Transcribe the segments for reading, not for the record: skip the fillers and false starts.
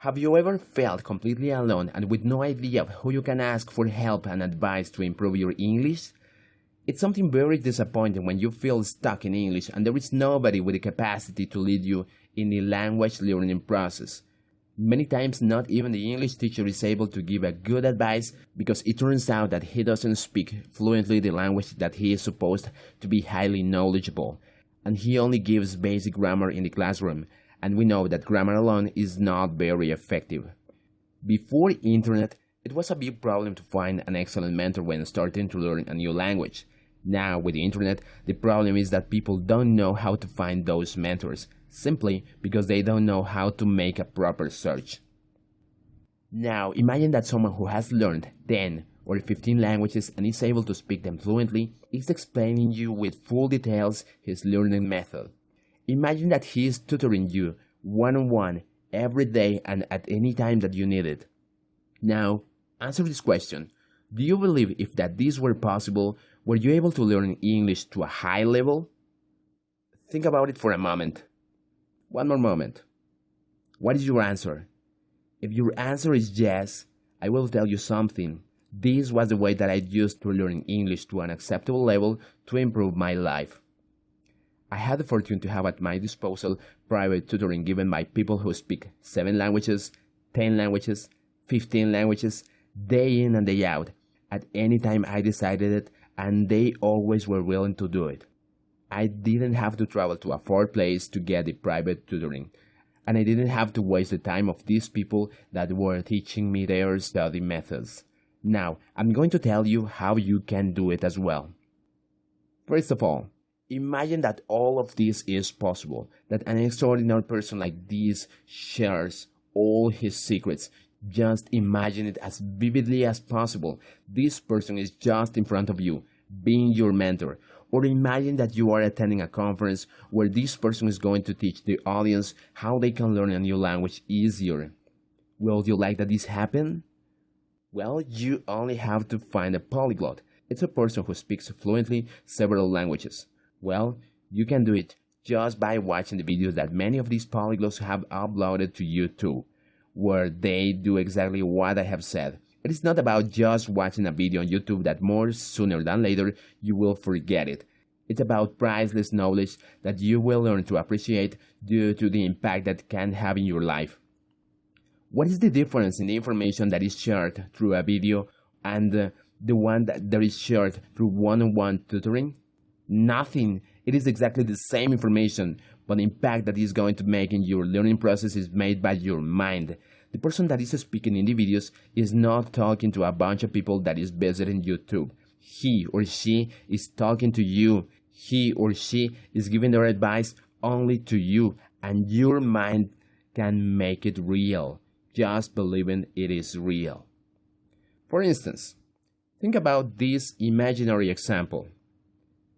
Have you ever felt completely alone and with no idea of who you can ask for help and advice to improve your English? It's something very disappointing when you feel stuck in English and there is nobody with the capacity to lead you in the language learning process. Many times not even the English teacher is able to give a good advice because it turns out that he doesn't speak fluently the language that he is supposed to be highly knowledgeable, and he only gives basic grammar in the classroom, and we know that grammar alone is not very effective. Before internet, it was a big problem to find an excellent mentor when starting to learn a new language. Now, with the internet, the problem is that people don't know how to find those mentors, simply because they don't know how to make a proper search. Now, imagine that someone who has learned 10 or 15 languages and is able to speak them fluently is explaining you with full details his learning method. Imagine that he is tutoring you one-on-one every day and at any time that you need it. Now, answer this question. Do you believe if that this were possible, were you able to learn English to a high level? Think about it for a moment. One more moment. What is your answer? If your answer is yes, I will tell you something. This was the way that I used to learn English to an acceptable level to improve my life. I had the fortune to have at my disposal private tutoring given by people who speak 7 languages, 10 languages, 15 languages, day in and day out, at any time I decided it, and they always were willing to do it. I didn't have to travel to a far place to get the private tutoring, and I didn't have to waste the time of these people that were teaching me their study methods. Now, I'm going to tell you how you can do it as well. First of all, imagine that all of this is possible, that an extraordinary person like this shares all his secrets. Just imagine it as vividly as possible. This person is just in front of you, being your mentor. Or imagine that you are attending a conference where this person is going to teach the audience how they can learn a new language easier. Will you like that this happen? Well, you only have to find a polyglot. It's a person who speaks fluently several languages. Well, you can do it just by watching the videos that many of these polyglots have uploaded to YouTube, where they do exactly what I have said. It is not about just watching a video on YouTube that more sooner than later you will forget it. It's about priceless knowledge that you will learn to appreciate due to the impact that can have in your life. What is the difference in the information that is shared through a video and the one that is shared through one-on-one tutoring? Nothing. It is exactly the same information, but the impact that is going to make in your learning process is made by your mind. The person that is speaking in the videos is not talking to a bunch of people that is visiting YouTube. He or she is talking to you. He or she is giving their advice only to you, and your mind can make it real, just believing it is real. For instance, think about this imaginary example.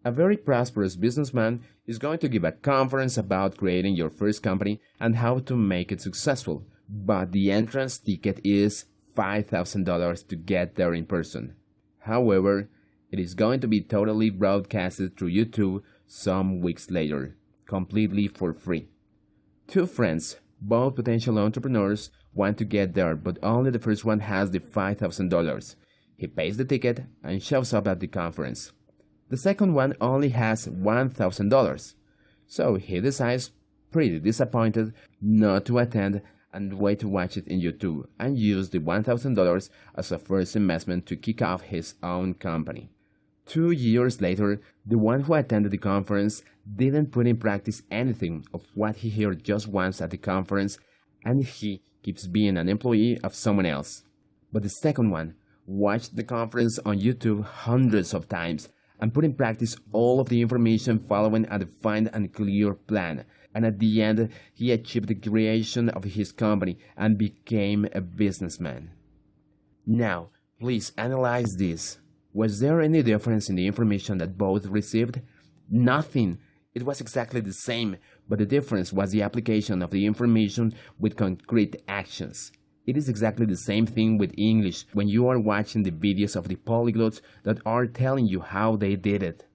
A very prosperous businessman is going to give a conference about creating your first company and how to make it successful, but the entrance ticket is $5,000 to get there in person. However, it is going to be totally broadcasted through YouTube some weeks later, completely for free. 2 friends, both potential entrepreneurs, want to get there, but only the first one has the $5,000. He pays the ticket and shows up at the conference. The second one only has $1,000, so he decides, pretty disappointed, not to attend and wait to watch it in YouTube and use the $1,000 as a first investment to kick off his own company. 2 years later, the one who attended the conference didn't put in practice anything of what he heard just once at the conference, and he keeps being an employee of someone else. But the second one watched the conference on YouTube hundreds of times and put in practice all of the information following a defined and clear plan. And at the end, he achieved the creation of his company and became a businessman. Now, please analyze this. Was there any difference in the information that both received? Nothing. It was exactly the same, but the difference was the application of the information with concrete actions. It is exactly the same thing with English when you are watching the videos of the polyglots that are telling you how they did it.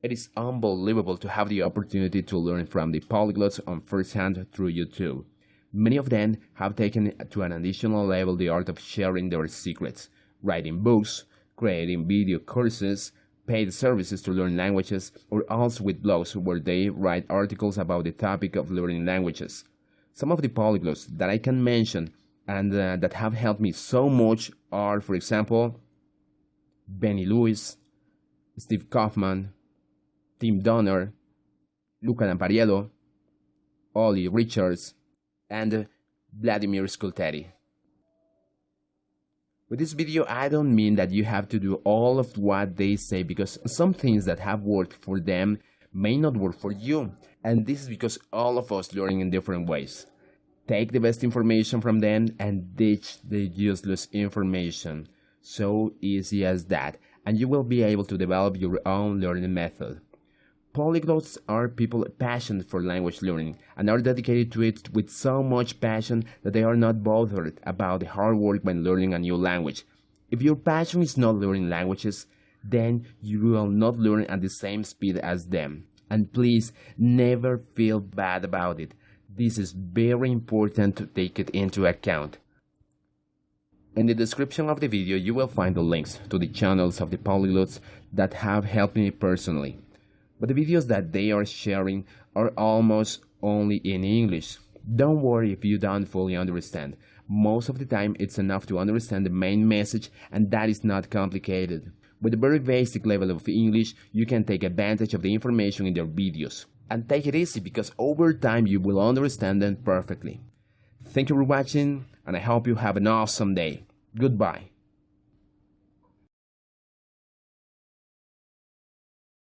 It is unbelievable to have the opportunity to learn from the polyglots on first hand through YouTube. Many of them have taken to an additional level the art of sharing their secrets, writing books, creating video courses, paid services to learn languages, or also with blogs where they write articles about the topic of learning languages. Some of the polyglots that I can mention and that have helped me so much are, for example, Benny Lewis, Steve Kaufman, Tim Donner, Luca Lampariello, Ollie Richards, and Vladimir Skulteri. With this video, I don't mean that you have to do all of what they say, because some things that have worked for them may not work for you, and this is because all of us learn in different ways. Take the best information from them and ditch the useless information. So easy as that, and you will be able to develop your own learning method. Polyglots are people passionate for language learning and are dedicated to it with so much passion that they are not bothered about the hard work when learning a new language. If your passion is not learning languages, then you will not learn at the same speed as them. And please, never feel bad about it. This is very important to take it into account. In the description of the video, you will find the links to the channels of the polyglots that have helped me personally. But the videos that they are sharing are almost only in English. Don't worry if you don't fully understand. Most of the time it's enough to understand the main message, and that is not complicated. With a very basic level of English, you can take advantage of the information in their videos. And take it easy, because over time you will understand them perfectly. Thank you for watching, and I hope you have an awesome day. Goodbye.